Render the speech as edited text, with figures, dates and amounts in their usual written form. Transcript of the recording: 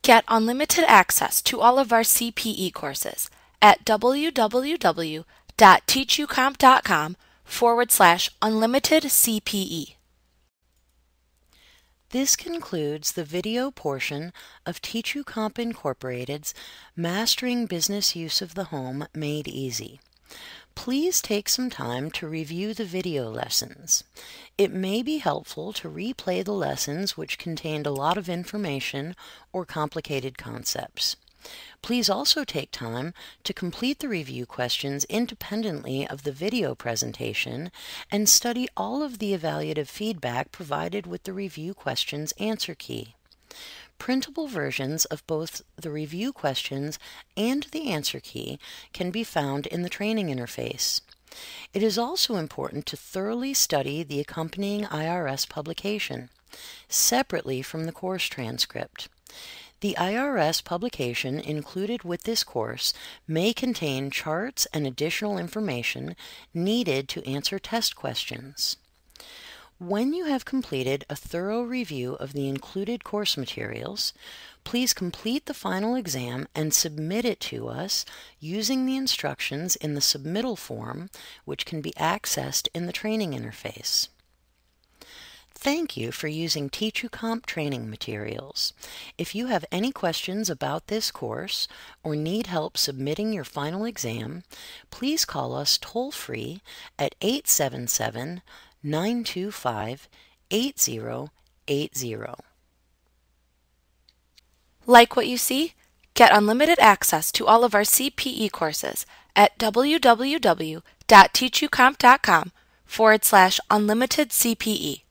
Get unlimited access to all of our CPE courses at www.teachucomp.com/unlimited CPE. This concludes the video portion of TeachUComp Incorporated's Mastering Business Use of the Home Made Easy. Please take some time to review the video lessons. It may be helpful to replay the lessons which contained a lot of information or complicated concepts. Please also take time to complete the review questions independently of the video presentation and study all of the evaluative feedback provided with the review questions answer key. Printable versions of both the review questions and the answer key can be found in the training interface. It is also important to thoroughly study the accompanying IRS publication, separately from the course transcript. The IRS publication included with this course may contain charts and additional information needed to answer test questions. When you have completed a thorough review of the included course materials, please complete the final exam and submit it to us using the instructions in the submittal form, which can be accessed in the training interface. Thank you for using TeachUComp training materials. If you have any questions about this course or need help submitting your final exam, please call us toll-free at 877-925-8080. Like what you see? Get unlimited access to all of our CPE courses at www.teachucomp.com/unlimited CPE.